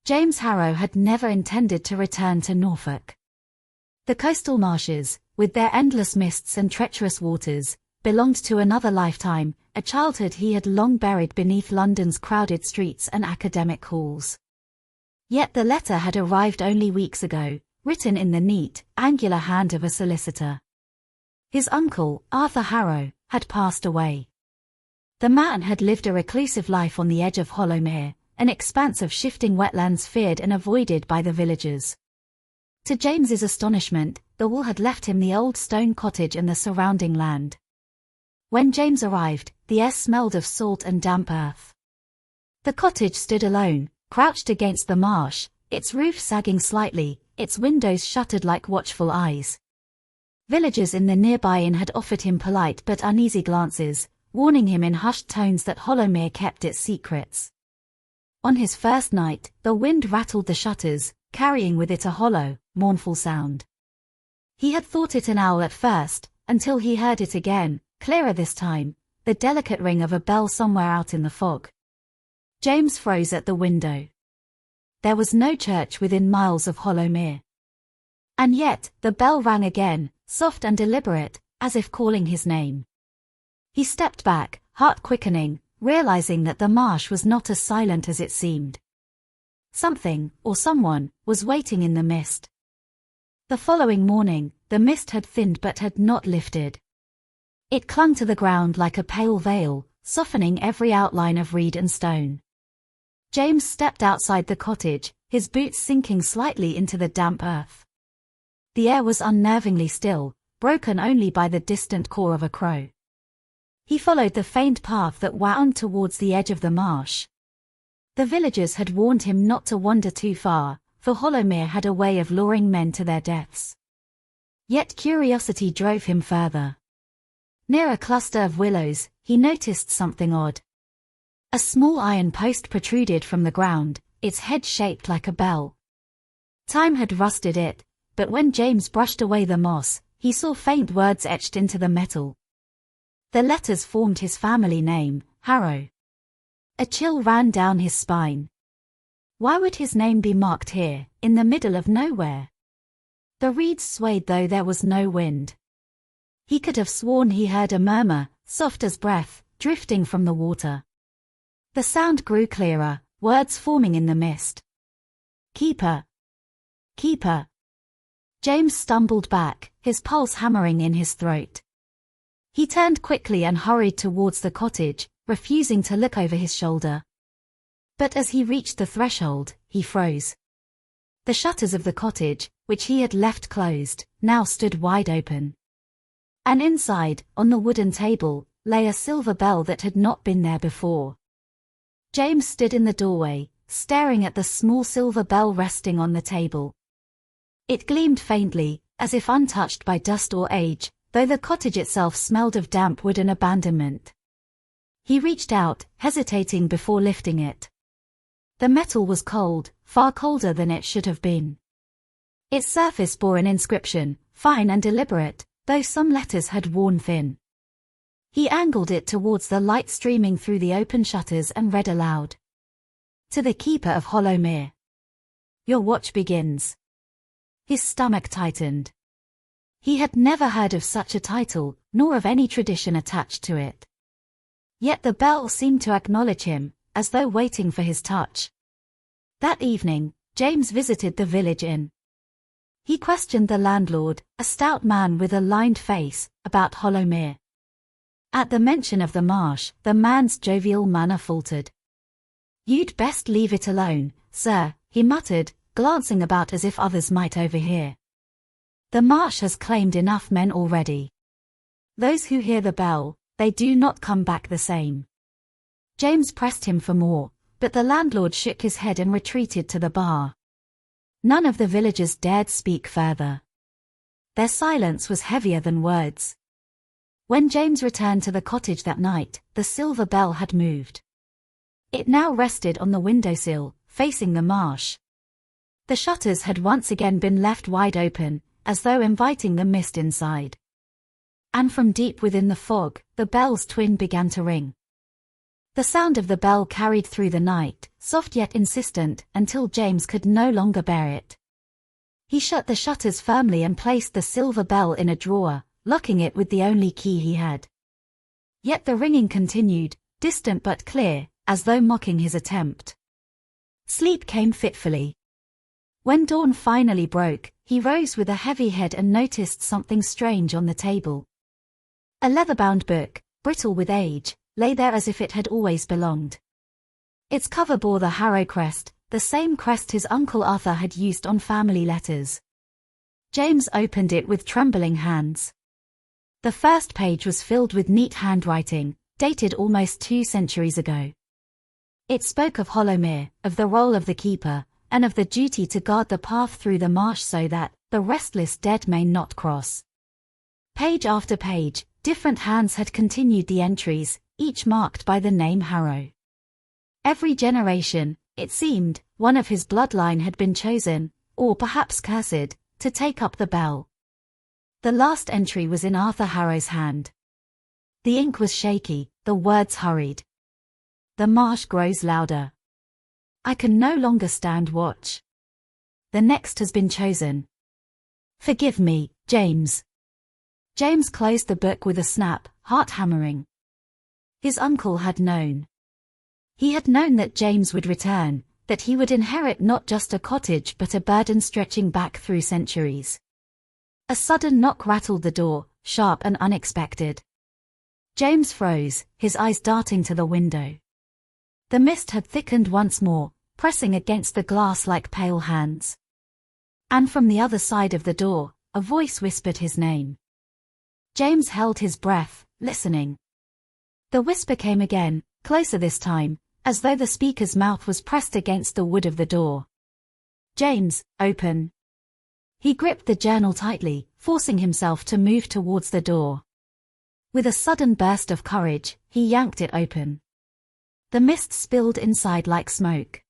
James Harrow had never intended to return to Norfolk. The coastal marshes, with their endless mists and treacherous waters, belonged to another lifetime, a childhood he had long buried beneath London's crowded streets and academic halls. Yet the letter had arrived only weeks ago, written in the neat, angular hand of a solicitor. His uncle, Arthur Harrow, had passed away. The man had lived a reclusive life on the edge of Hollowmere, an expanse of shifting wetlands feared and avoided by the villagers. To James's astonishment, the war had left him the old stone cottage and the surrounding land. When James arrived, the air smelled of salt and damp earth. The cottage stood alone, crouched against the marsh, its roof sagging slightly, its windows shuttered like watchful eyes. Villagers in the nearby inn had offered him polite but uneasy glances, warning him in hushed tones that Hollowmere kept its secrets. On his first night, the wind rattled the shutters, carrying with it a hollow, mournful sound. He had thought it an owl at first, until he heard it again, clearer this time, the delicate ring of a bell somewhere out in the fog. James froze at the window. There was no church within miles of Hollowmere. And yet, the bell rang again, soft and deliberate, as if calling his name. He stepped back, heart quickening, realizing that the marsh was not as silent as it seemed. Something, or someone, was waiting in the mist. The following morning, the mist had thinned but had not lifted. It clung to the ground like a pale veil, softening every outline of reed and stone. James stepped outside the cottage, his boots sinking slightly into the damp earth. The air was unnervingly still, broken only by the distant caw of a crow. He followed the faint path that wound towards the edge of the marsh. The villagers had warned him not to wander too far, for Hollowmere had a way of luring men to their deaths. Yet curiosity drove him further. Near a cluster of willows, he noticed something odd. A small iron post protruded from the ground, its head shaped like a bell. Time had rusted it, but when James brushed away the moss, he saw faint words etched into the metal. The letters formed his family name, Harrow. A chill ran down his spine. Why would his name be marked here, in the middle of nowhere? The reeds swayed though there was no wind. He could have sworn he heard a murmur, soft as breath, drifting from the water. The sound grew clearer, words forming in the mist. Keeper. Keeper. James stumbled back, his pulse hammering in his throat. He turned quickly and hurried towards the cottage, refusing to look over his shoulder. But as he reached the threshold, he froze. The shutters of the cottage, which he had left closed, now stood wide open. And inside, on the wooden table, lay a silver bell that had not been there before. James stood in the doorway, staring at the small silver bell resting on the table. It gleamed faintly, as if untouched by dust or age, though the cottage itself smelled of damp wood and abandonment. He reached out, hesitating before lifting it. The metal was cold, far colder than it should have been. Its surface bore an inscription, fine and deliberate, though some letters had worn thin. He angled it towards the light streaming through the open shutters and read aloud. To the keeper of Hollowmere. Your watch begins. His stomach tightened. He had never heard of such a title, nor of any tradition attached to it. Yet the bell seemed to acknowledge him, as though waiting for his touch. That evening, James visited the village inn. He questioned the landlord, a stout man with a lined face, about Hollowmere. At the mention of the marsh, the man's jovial manner faltered. You'd best leave it alone, sir, he muttered, glancing about as if others might overhear. The marsh has claimed enough men already. Those who hear the bell, they do not come back the same. James pressed him for more, but the landlord shook his head and retreated to the bar. None of the villagers dared speak further. Their silence was heavier than words. When James returned to the cottage that night, the silver bell had moved. It now rested on the windowsill, facing the marsh. The shutters had once again been left wide open, as though inviting the mist inside. And from deep within the fog, the bell's twin began to ring. The sound of the bell carried through the night, soft yet insistent, until James could no longer bear it. He shut the shutters firmly and placed the silver bell in a drawer, locking it with the only key he had. Yet the ringing continued, distant but clear, as though mocking his attempt. Sleep came fitfully. When dawn finally broke, he rose with a heavy head and noticed something strange on the table. A leather-bound book, brittle with age, lay there as if it had always belonged. Its cover bore the Harrow crest, the same crest his Uncle Arthur had used on family letters. James opened it with trembling hands. The first page was filled with neat handwriting, dated almost 2 centuries ago. It spoke of Hollowmere, of the role of the keeper, and of the duty to guard the path through the marsh so that the restless dead may not cross. Page after page, different hands had continued the entries, each marked by the name Harrow. Every generation, it seemed, one of his bloodline had been chosen, or perhaps cursed, to take up the bell. The last entry was in Arthur Harrow's hand. The ink was shaky, the words hurried. The marsh grows louder. I can no longer stand watch. The next has been chosen. Forgive me, James. James closed the book with a snap, heart hammering. His uncle had known. He had known that James would return, that he would inherit not just a cottage but a burden stretching back through centuries. A sudden knock rattled the door, sharp and unexpected. James froze, his eyes darting to the window. The mist had thickened once more, pressing against the glass like pale hands. And from the other side of the door, a voice whispered his name. James held his breath, listening. The whisper came again, closer this time, as though the speaker's mouth was pressed against the wood of the door. James, open. He gripped the journal tightly, forcing himself to move towards the door. With a sudden burst of courage, he yanked it open. The mist spilled inside like smoke.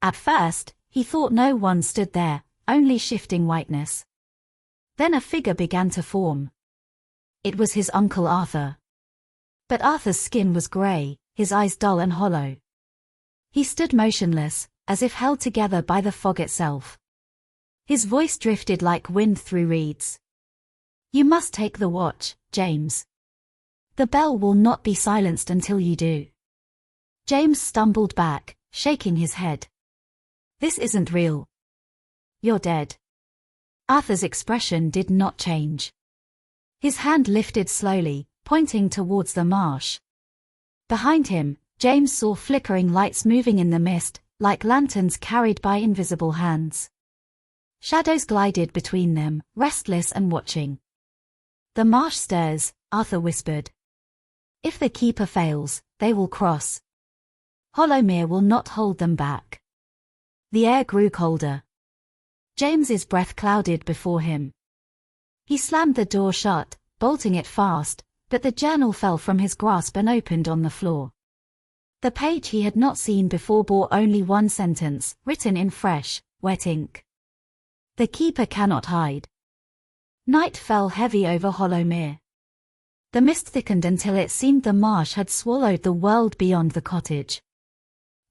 At first, he thought no one stood there, only shifting whiteness. Then a figure began to form. It was his Uncle Arthur. But Arthur's skin was grey, his eyes dull and hollow. He stood motionless, as if held together by the fog itself. His voice drifted like wind through reeds. You must take the watch, James. The bell will not be silenced until you do. James stumbled back, shaking his head. This isn't real. You're dead. Arthur's expression did not change. His hand lifted slowly, pointing towards the marsh. Behind him, James saw flickering lights moving in the mist, like lanterns carried by invisible hands. Shadows glided between them, restless and watching. The marsh stirs, Arthur whispered. If the keeper fails, they will cross. Hollowmere will not hold them back. The air grew colder. James's breath clouded before him. He slammed the door shut, bolting it fast, but the journal fell from his grasp and opened on the floor. The page he had not seen before bore only one sentence, written in fresh, wet ink. The keeper cannot hide. Night fell heavy over Hollowmere. The mist thickened until it seemed the marsh had swallowed the world beyond the cottage.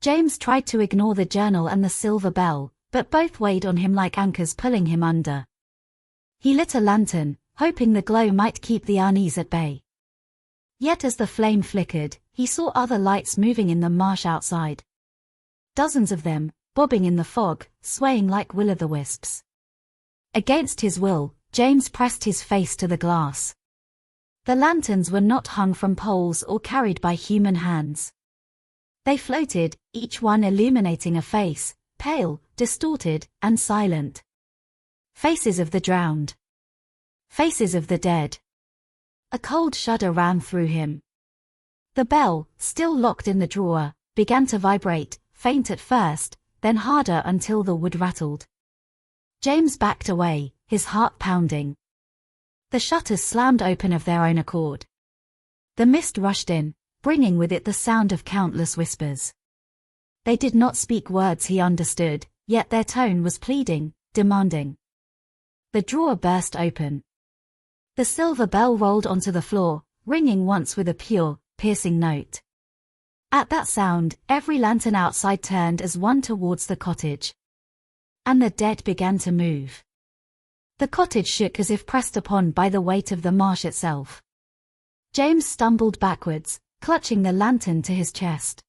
James tried to ignore the journal and the silver bell, but both weighed on him like anchors pulling him under. He lit a lantern, hoping the glow might keep the unease at bay. Yet as the flame flickered, he saw other lights moving in the marsh outside. Dozens of them, bobbing in the fog, swaying like will-o'-the-wisps. Against his will, James pressed his face to the glass. The lanterns were not hung from poles or carried by human hands. They floated, each one illuminating a face, pale, distorted, and silent. Faces of the drowned. Faces of the dead. A cold shudder ran through him. The bell, still locked in the drawer, began to vibrate, faint at first, then harder until the wood rattled. James backed away, his heart pounding. The shutters slammed open of their own accord. The mist rushed in, bringing with it the sound of countless whispers. They did not speak words he understood, yet their tone was pleading, demanding. The drawer burst open. The silver bell rolled onto the floor, ringing once with a pure, piercing note. At that sound, every lantern outside turned as one towards the cottage. And the dead began to move. The cottage shook as if pressed upon by the weight of the marsh itself. James stumbled backwards, clutching the lantern to his chest.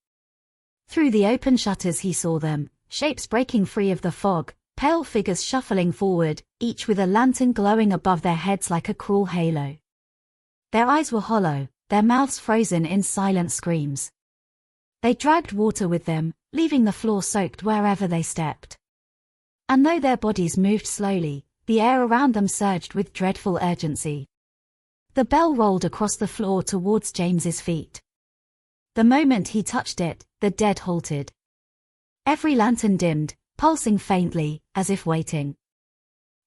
Through the open shutters he saw them, shapes breaking free of the fog, pale figures shuffling forward, each with a lantern glowing above their heads like a cruel halo. Their eyes were hollow, their mouths frozen in silent screams. They dragged water with them, leaving the floor soaked wherever they stepped. And though their bodies moved slowly, the air around them surged with dreadful urgency. The bell rolled across the floor towards James's feet. The moment he touched it, the dead halted. Every lantern dimmed, pulsing faintly, as if waiting.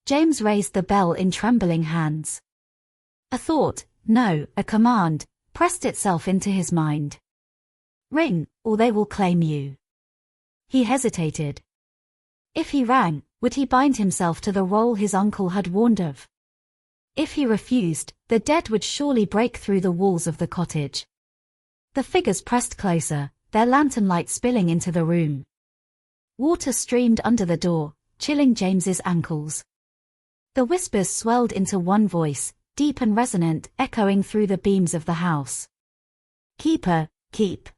James raised the bell in trembling hands. A thought, no, a command, pressed itself into his mind. Ring, or they will claim you. He hesitated. If he rang, would he bind himself to the role his uncle had warned of? If he refused, the dead would surely break through the walls of the cottage. The figures pressed closer, their lantern light spilling into the room. Water streamed under the door, chilling James's ankles. The whispers swelled into one voice, deep and resonant, echoing through the beams of the house. Keeper, keep.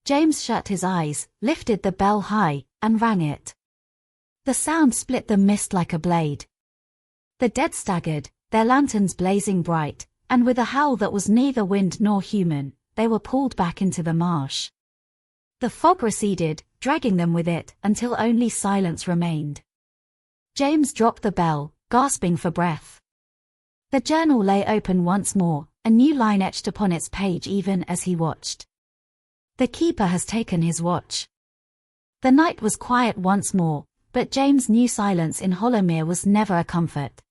James shut his eyes, lifted the bell high, and rang it. The sound split the mist like a blade. The dead staggered, their lanterns blazing bright, and with a howl that was neither wind nor human, they were pulled back into the marsh. The fog receded, dragging them with it, until only silence remained. James dropped the bell, gasping for breath. The journal lay open once more, a new line etched upon its page even as he watched. The keeper has taken his watch. The night was quiet once more, but James knew silence in Hollowmere was never a comfort.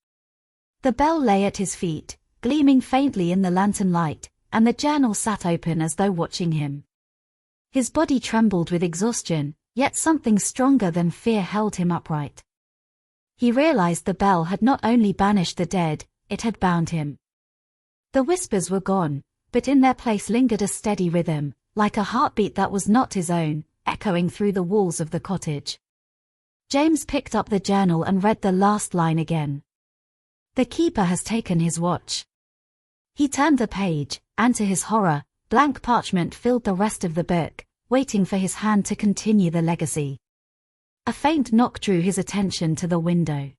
The bell lay at his feet, gleaming faintly in the lantern light, and the journal sat open as though watching him. His body trembled with exhaustion, yet something stronger than fear held him upright. He realized the bell had not only banished the dead, it had bound him. The whispers were gone, but in their place lingered a steady rhythm, like a heartbeat that was not his own, echoing through the walls of the cottage. James picked up the journal and read the last line again. The keeper has taken his watch. He turned the page, and to his horror, blank parchment filled the rest of the book, waiting for his hand to continue the legacy. A faint knock drew his attention to the window.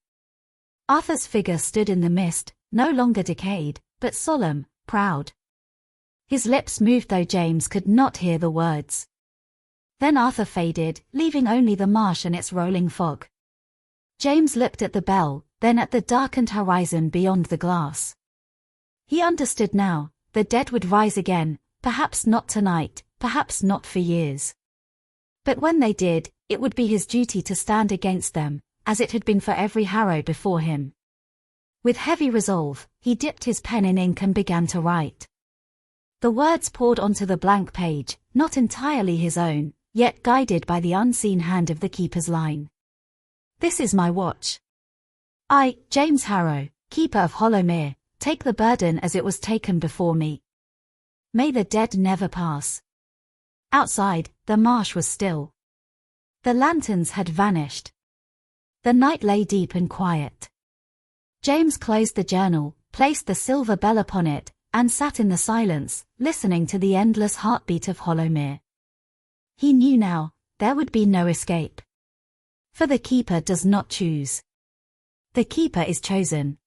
Arthur's figure stood in the mist, no longer decayed, but solemn, proud. His lips moved though James could not hear the words. Then Arthur faded, leaving only the marsh and its rolling fog. James looked at the bell, then at the darkened horizon beyond the glass. He understood now, the dead would rise again, perhaps not tonight, perhaps not for years. But when they did, it would be his duty to stand against them, as it had been for every Harrow before him. With heavy resolve, he dipped his pen in ink and began to write. The words poured onto the blank page, not entirely his own, yet guided by the unseen hand of the keeper's line. This is my watch. I, James Harrow, keeper of Hollowmere, take the burden as it was taken before me. May the dead never pass. Outside, the marsh was still. The lanterns had vanished. The night lay deep and quiet. James closed the journal, placed the silver bell upon it, and sat in the silence, listening to the endless heartbeat of Hollowmere. He knew now, there would be no escape. For the keeper does not choose. The keeper is chosen.